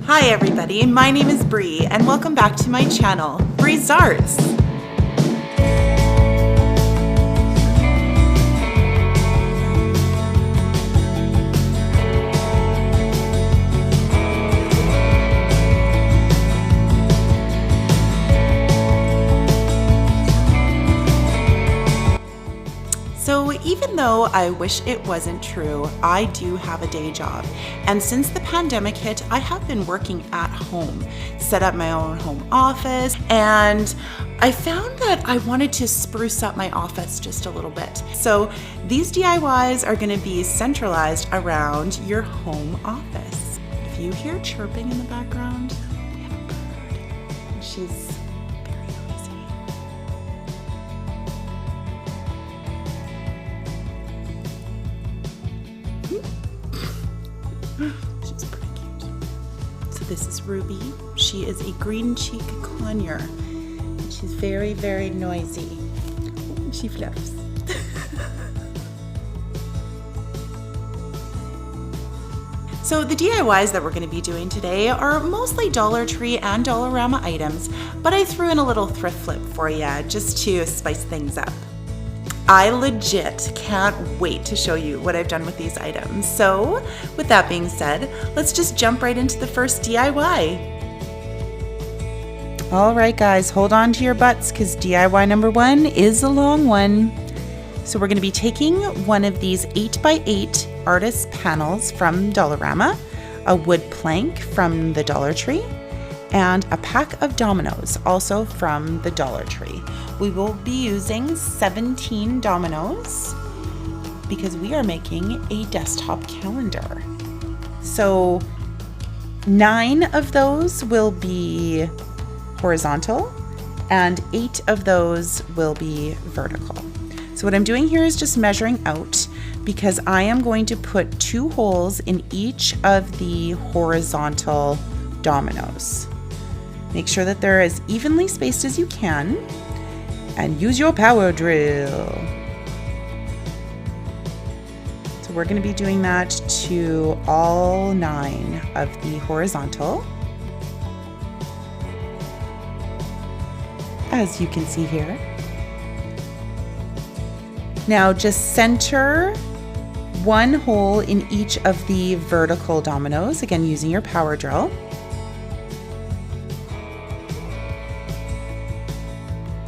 Hi everybody, my name is Bree and welcome back to my channel, Bree's Arts. So even though I wish it wasn't true, I do have a day job. And since the pandemic hit, I have been working at home, set up my own home office, and I found that I wanted to spruce up my office just a little bit. So these DIYs are gonna be centralized around your home office. If you hear chirping in the background, we have a bird, and she's very noisy. She's pretty cute. So this is Ruby. She is a green cheek conure. And she's very, very noisy. She fluffs. So the DIYs that we're going to be doing today are mostly Dollar Tree and Dollarama items, but I threw in a little thrift flip for you just to spice things up. I legit can't wait to show you what I've done with these items. So with that being said, let's just jump right into the first DIY. All right guys, hold on to your butts because DIY number one is a long one. So we're going to be taking one of these 8x8 artist panels from Dollarama, a wood plank from the Dollar Tree, and a pack of dominoes, also from the Dollar Tree. We will be using 17 dominoes because we are making a desktop calendar. So 9 of those will be horizontal and 8 of those will be vertical. So what I'm doing here is just measuring out because I am going to put 2 holes in each of the horizontal dominoes. Make sure that they're as evenly spaced as you can and use your power drill. So we're going to be doing that to all 9 of the horizontal. As you can see here. Now just center 1 hole in each of the vertical dominoes, again using your power drill.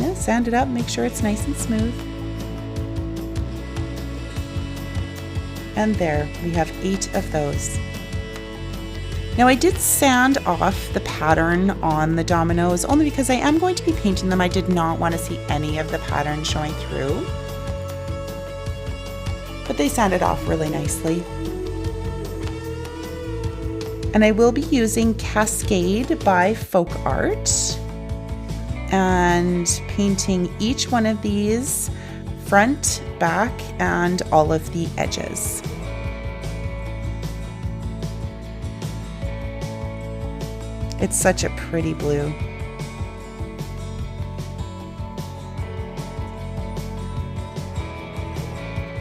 Now sand it up, make sure it's nice and smooth. And there, we have 8 of those. Now I did sand off the pattern on the dominoes only because I am going to be painting them. I did not want to see any of the pattern showing through. But they sanded off really nicely. And I will be using Cascade by Folk Art and painting each one of these front, back, and all of the edges. It's such a pretty blue.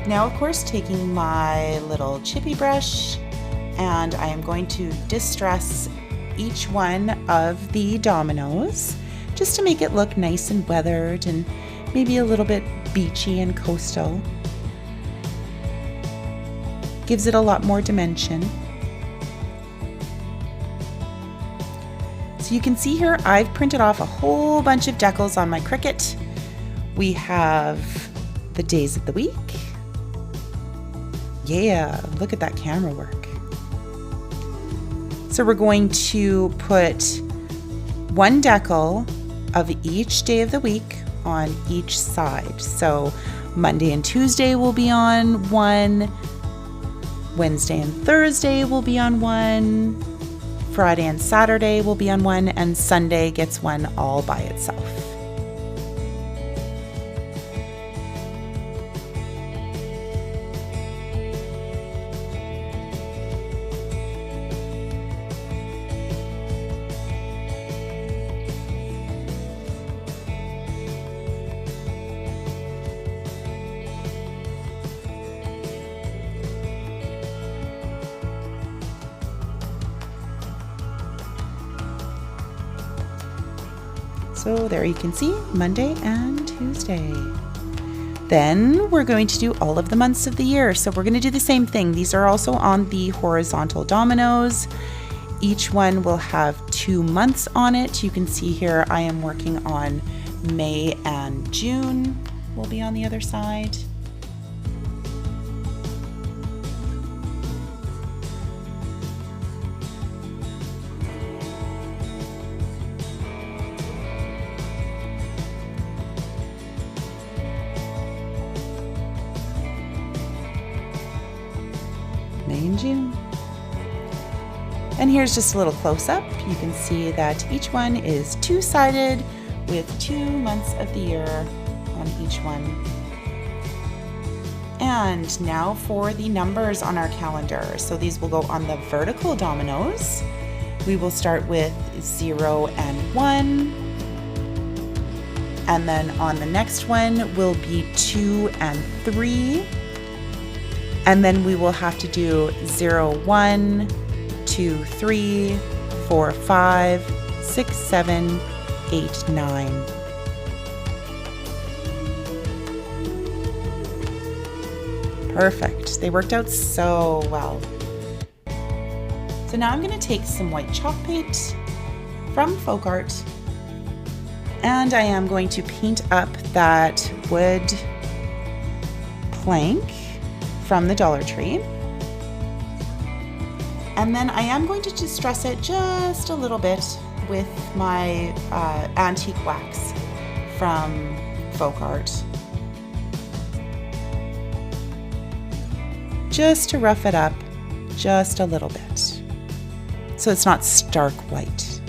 Now, of course, taking my little chippy brush, and I am going to distress each one of the dominoes just to make it look nice and weathered and maybe a little bit beachy and coastal. Gives it a lot more dimension. So you can see here, I've printed off a whole bunch of decals on my Cricut. We have the days of the week. Yeah, look at that camera work. So we're going to put 1 decal of each day of the week on each side. So Monday and Tuesday will be on 1, Wednesday and Thursday will be on 1, Friday and Saturday will be on 1, and Sunday gets 1 all by itself. So there you can see Monday and Tuesday. Then we're going to do all of the months of the year. So we're going to do the same thing. These are also on the horizontal dominoes. Each one will have 2 months on it. You can see here I am working on May and June will be on the other side. May and June. And here's just a little close-up. You can see that each one is two-sided with 2 months of the year on each one. And now for the numbers on our calendar. So these will go on the vertical dominoes. We will start with 0 and 1. And then on the next one will be 2 and 3. And then we will have to do 0, 1, 2, 3, 4, 5, 6, 7, 8, 9. Perfect. They worked out so well. So now I'm going to take some white chalk paint from Folk Art, and I am going to paint up that wood plank from the Dollar Tree. And then I am going to distress it just a little bit with my antique wax from Folk Art. Just to rough it up just a little bit, so it's not stark white.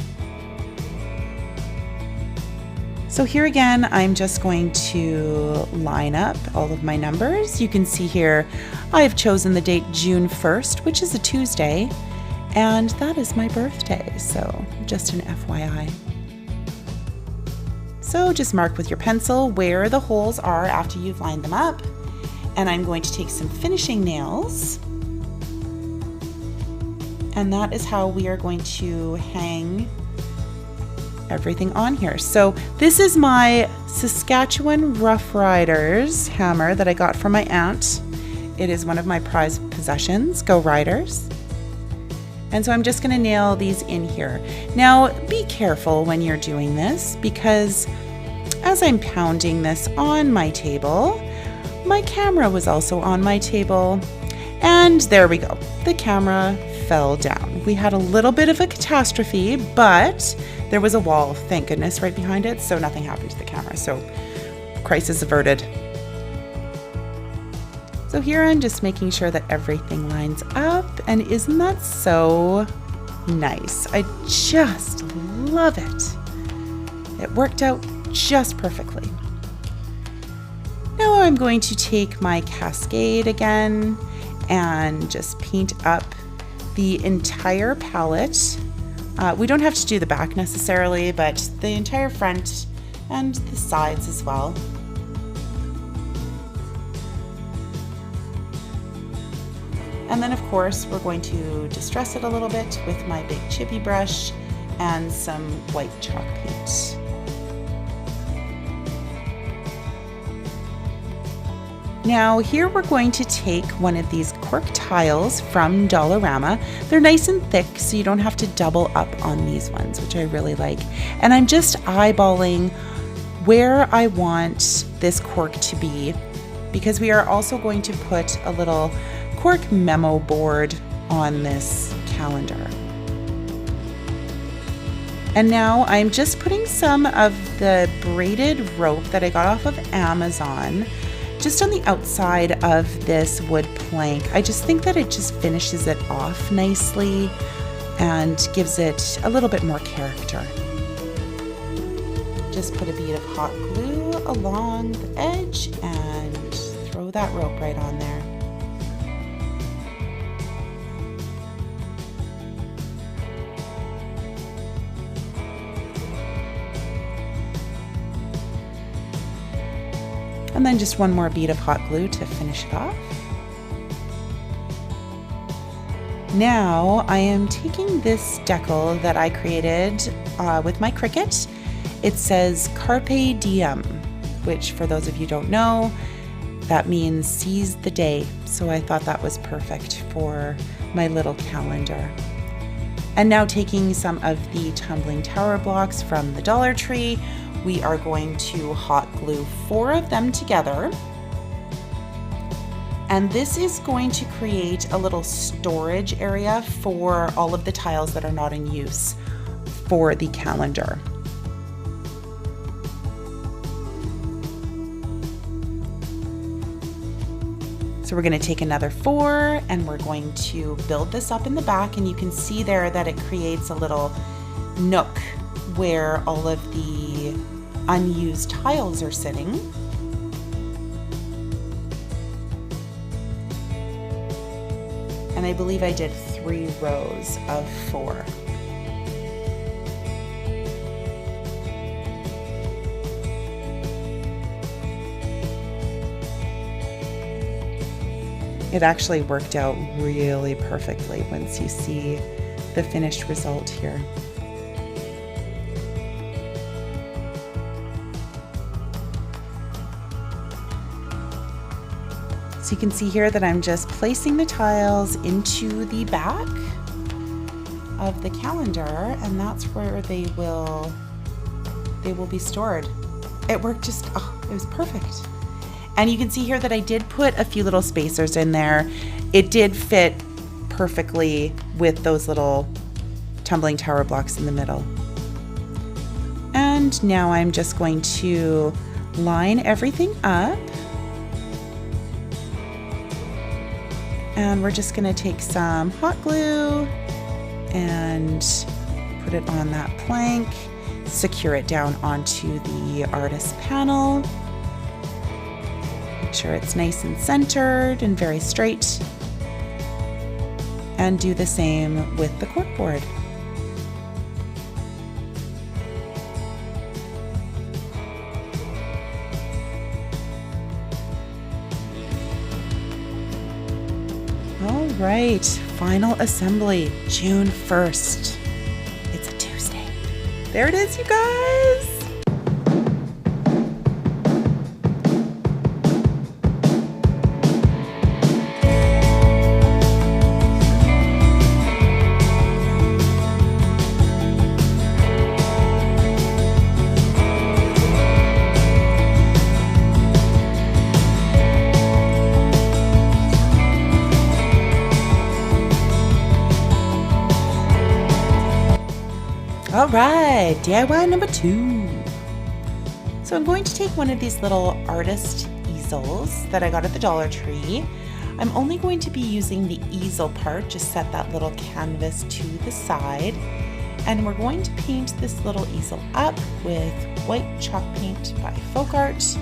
So here again, I'm just going to line up all of my numbers. You can see here, I've chosen the date June 1st, which is a Tuesday, and that is my birthday, so just an FYI. So just mark with your pencil where the holes are after you've lined them up. And I'm going to take some finishing nails. And that is how we are going to hang everything on here. So this is my Saskatchewan Rough Riders hammer that I got from my aunt. It is one of my prized possessions. Go Riders. And so I'm just going to nail these in here. Now be careful when you're doing this, because as I'm pounding this on my table, my camera was also on my table, and there we go. The camera fell down. We had a little bit of a catastrophe, but there was a wall, thank goodness, right behind it, so nothing happened to the camera. So crisis averted. So here I'm just making sure that everything lines up, and isn't that so nice? I just love it. It worked out just perfectly. Now I'm going to take my Cascade again and just paint up the entire palette. We don't have to do the back necessarily, but the entire front and the sides as well. And then of course we're going to distress it a little bit with my big chippy brush and some white chalk paint. Now here we're going to take one of these cork tiles from Dollarama. They're nice and thick, so you don't have to double up on these ones, which I really like. And I'm just eyeballing where I want this cork to be, because we are also going to put a little cork memo board on this calendar. And now I'm just putting some of the braided rope that I got off of Amazon just on the outside of this wood plank. I just think that it just finishes it off nicely and gives it a little bit more character. Just put a bead of hot glue along the edge and throw that rope right on there. And then just one more bead of hot glue to finish it off. Now I am taking this decal that I created with my Cricut, It says Carpe Diem, which for those of you who don't know, that means seize the day. So I thought that was perfect for my little calendar. And now taking some of the tumbling tower blocks from the Dollar Tree, we are going to hot glue 4 of them together. And this is going to create a little storage area for all of the tiles that are not in use for the calendar. So we're going to take another 4 and we're going to build this up in the back, and you can see there that it creates a little nook where all of the unused tiles are sitting. And I believe I did 3 rows of 4. It actually worked out really perfectly once you see the finished result here. So you can see here that I'm just placing the tiles into the back of the calendar, and that's where they will be stored. It worked just, it was perfect. And you can see here that I did put a few little spacers in there. It did fit perfectly with those little tumbling tower blocks in the middle. And now I'm just going to line everything up. And we're just gonna take some hot glue and put it on that plank, secure it down onto the artist panel. Make sure it's nice and centered and very straight. And do the same with the corkboard. All right, final assembly, June 1st. It's a Tuesday. There it is, you guys. All right, DIY number 2. So I'm going to take one of these little artist easels that I got at the Dollar Tree. I'm only going to be using the easel part, just set that little canvas to the side. And we're going to paint this little easel up with white chalk paint by Folk Art.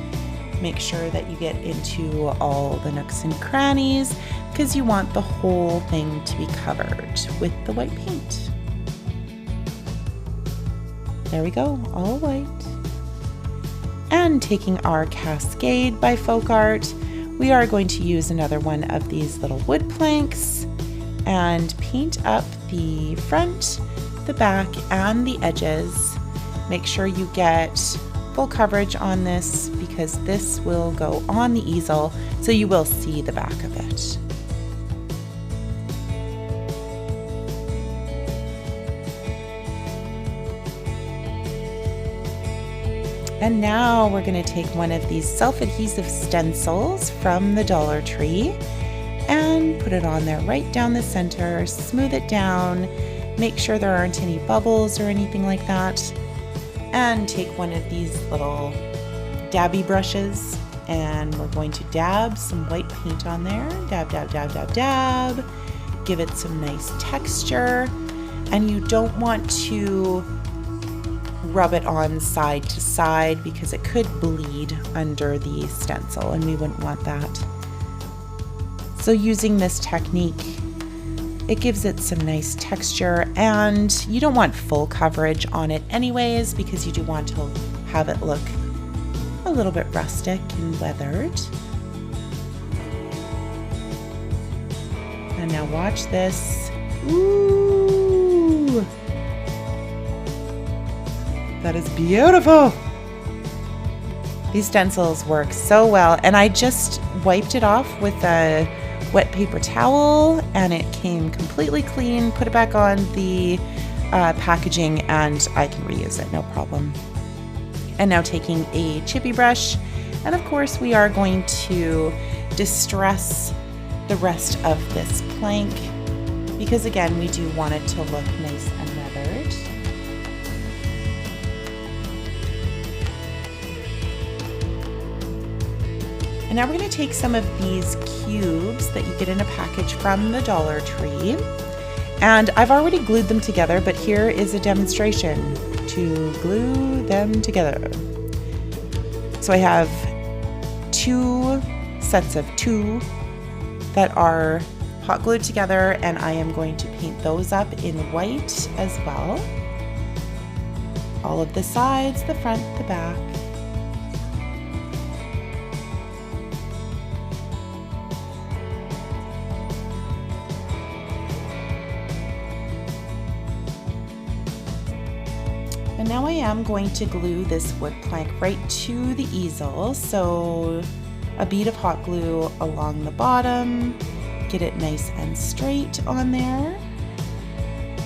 Make sure that you get into all the nooks and crannies because you want the whole thing to be covered with the white paint. There we go, all white. And taking our Cascade by Folk Art, we are going to use another one of these little wood planks and paint up the front, the back, and the edges. Make sure you get full coverage on this because this will go on the easel, so you will see the back of it. And now we're going to take one of these self-adhesive stencils from the Dollar Tree and put it on there right down the center, smooth it down, make sure there aren't any bubbles or anything like that, and take one of these little dabby brushes and we're going to dab some white paint on there. Dab, dab, dab, dab, dab. Give it some nice texture, and you don't want to rub it on side to side because it could bleed under the stencil and we wouldn't want that. So using this technique, it gives it some nice texture, and you don't want full coverage on it anyways because you do want to have it look a little bit rustic and weathered. And now watch this. Ooh! That is beautiful. These stencils work so well, and I just wiped it off with a wet paper towel and it came completely clean. Put it back on the packaging and I can reuse it, no problem. And now taking a chippy brush, and of course we are going to distress the rest of this plank because again we do want it to look nice and weathered. And now we're going to take some of these cubes that you get in a package from the Dollar Tree, and I've already glued them together, but here is a demonstration to glue them together. So I have 2 sets of 2 that are hot glued together, and I am going to paint those up in white as well. All of the sides, the front, the back. And now I am going to glue this wood plank right to the easel. So a bead of hot glue along the bottom, get it nice and straight on there.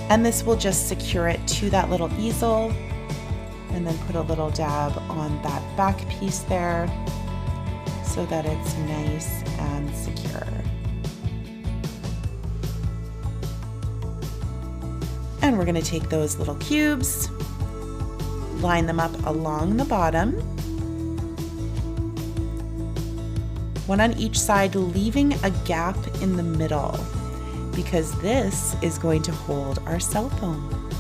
And this will just secure it to that little easel, and then put a little dab on that back piece there so that it's nice and secure. And we're going to take those little cubes, line them up along the bottom, one on each side, leaving a gap in the middle because this is going to hold our cell phone.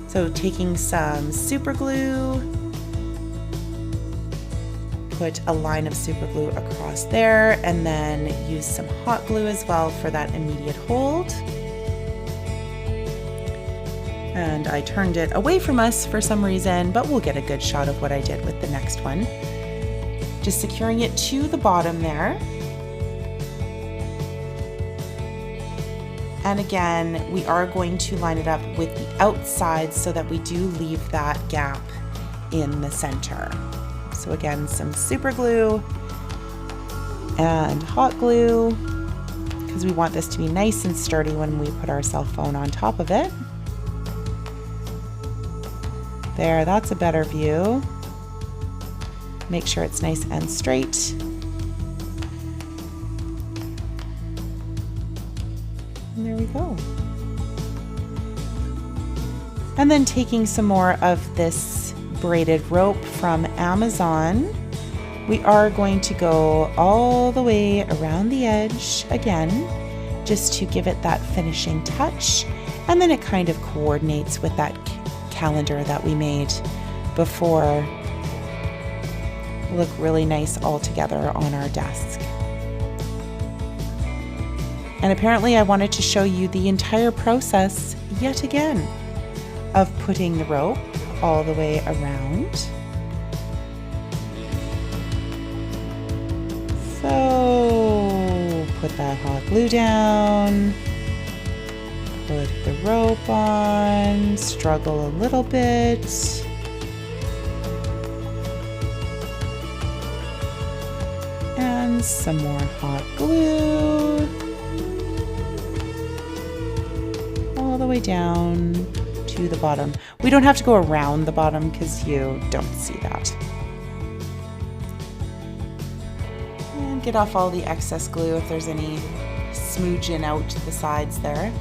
So taking some super glue, put a line of super glue across there, and then use some hot glue as well for that immediate hold. And I turned it away from us for some reason, but we'll get a good shot of what I did with the next one. Just securing it to the bottom there. And again, we are going to line it up with the outside so that we do leave that gap in the center. So again, some super glue and hot glue because we want this to be nice and sturdy when we put our cell phone on top of it. There, that's a better view. Make sure it's nice and straight. And there we go. And then taking some more of this braided rope from Amazon, we are going to go all the way around the edge again, just to give it that finishing touch. And then it kind of coordinates with that calendar that we made before. Look really nice all together on our desk. And apparently I wanted to show you the entire process yet again of putting the rope all the way around. So put that hot glue down, put the rope on, struggle a little bit. And some more hot glue. All the way down to the bottom. We don't have to go around the bottom because you don't see that. And get off all the excess glue if there's any smooching out the sides there.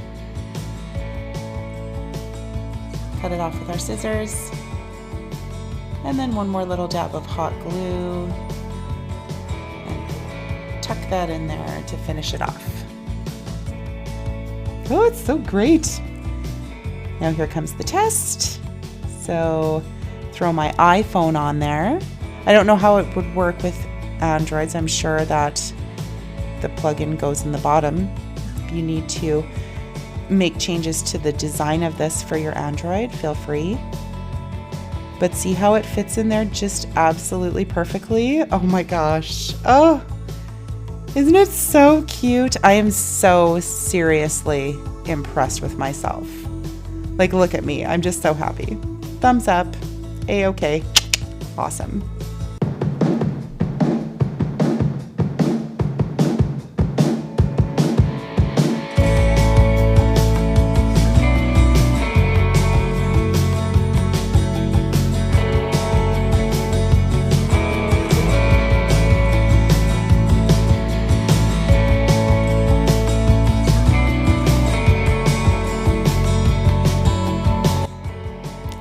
Cut it off with our scissors. And then one more little dab of hot glue. And tuck that in there to finish it off. Oh, it's so great. Now here comes the test. So throw my iPhone on there. I don't know how it would work with Androids. I'm sure that the plugin goes in the bottom. If you need to make changes to the design of this for your Android, feel free. But see how it fits in there just absolutely perfectly? Oh my gosh. Oh, isn't it so cute? I am so seriously impressed with myself. Like, look at me. I'm just so happy. thumbs up, A-okay, awesome.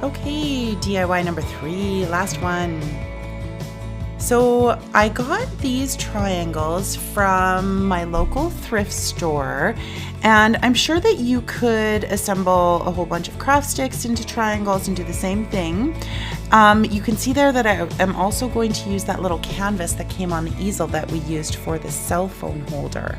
Okay, DIY number 3, last one. So I got these triangles from my local thrift store, and I'm sure that you could assemble a whole bunch of craft sticks into triangles and do the same thing. You can see there that I am also going to use that little canvas that came on the easel that we used for the cell phone holder.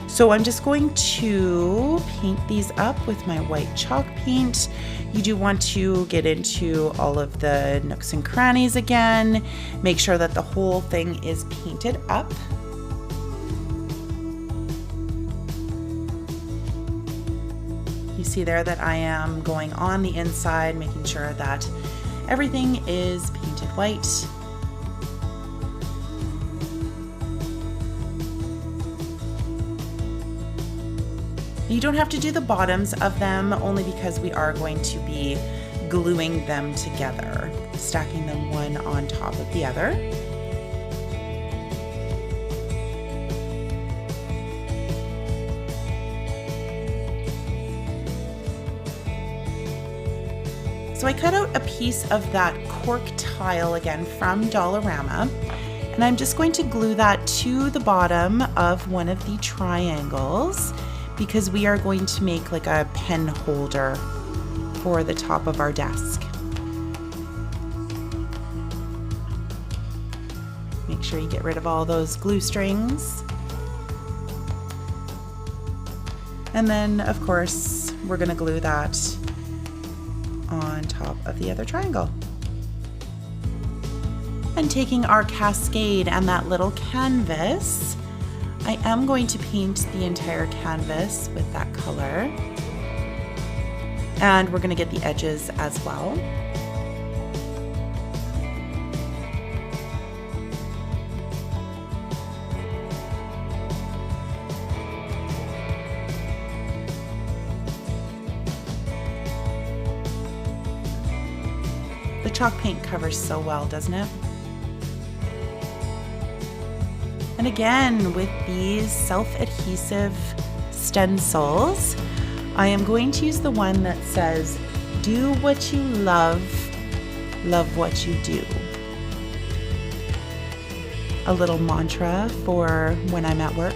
So I'm just going to paint these up with my white chalk paint. You do want to get into all of the nooks and crannies again. Make sure that the whole thing is painted up. You see there that I am going on the inside, making sure that everything is painted white. You don't have to do the bottoms of them, only because we are going to be gluing them together, stacking them one on top of the other. So I cut out a piece of that cork tile again from Dollarama, and I'm just going to glue that to the bottom of one of the triangles, because we are going to make like a pen holder for the top of our desk. Make sure you get rid of all those glue strings. And then, of course, we're gonna glue that on top of the other triangle. And taking our cascade and that little canvas, I am going to paint the entire canvas with that color, and we're going to get the edges as well. The chalk paint covers so well, doesn't it? And again, with these self-adhesive stencils, I am going to use the one that says, "Do what you love, love what you do." A little mantra for when I'm at work.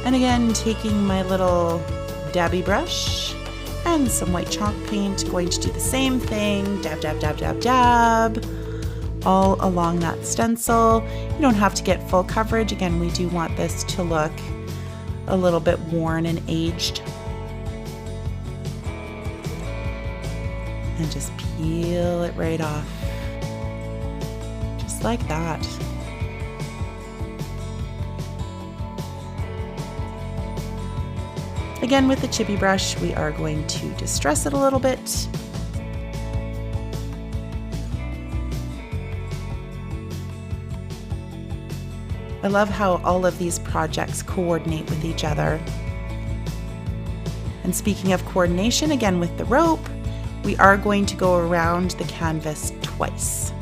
And again, taking my little dabby brush and some white chalk paint, going to do the same thing, dab, dab, dab, dab, dab, all along that stencil. You don't have to get full coverage. Again, we do want this to look a little bit worn and aged. And just peel it right off. Just like that. Again, with the chippy brush, we are going to distress it a little bit. I love how all of these projects coordinate with each other. And speaking of coordination, again with the rope, we are going to go around the canvas twice.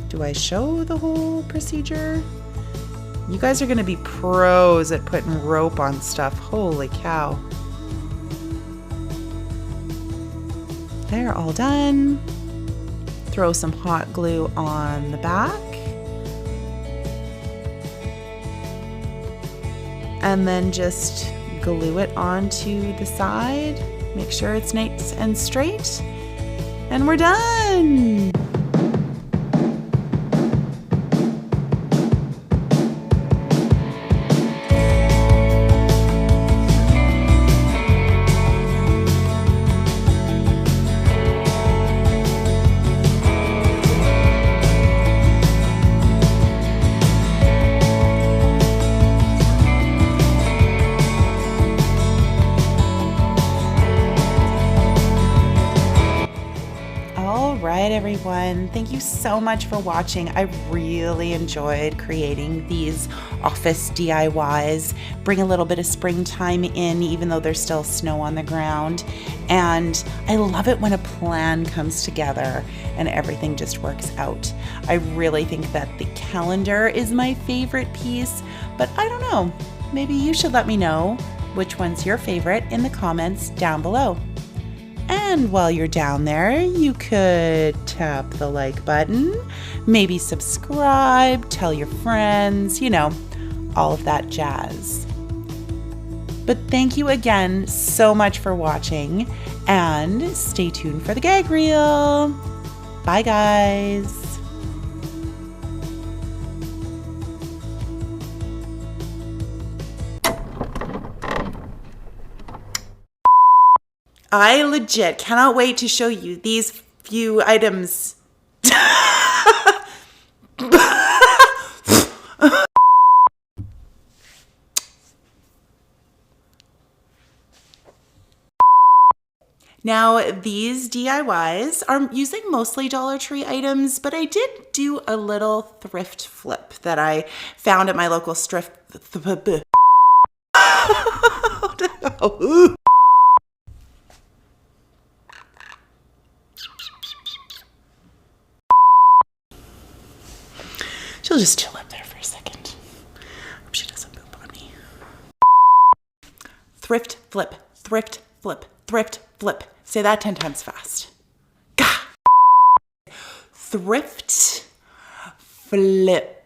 Do I show the whole procedure? You guys are going to be pros at putting rope on stuff. Holy cow. They're all done. Throw some hot glue on the back. And then just glue it onto the side. Make sure it's nice and straight. And we're done. everyone. Thank you so much for watching. I really enjoyed creating these office DIYs. Bring a little bit of springtime in, even though there's still snow on the ground. And I love it when a plan comes together and everything just works out. I really think that the calendar is my favorite piece, but I don't know. Maybe you should let me know which one's your favorite in the comments down below. And while you're down there, you could tap the like button, maybe subscribe, tell your friends, you know, all of that jazz. But thank you again so much for watching, and stay tuned for the gag reel. Bye, guys. I legit cannot wait to show you these few items. Now, these DIYs are using mostly Dollar Tree items, but I did do a little thrift flip that I found at my local thrift. She'll just chill up there for a second. Hope she doesn't poop on me. Thrift flip, thrift flip, thrift flip. Say that 10 times fast. Gah! Thrift flip.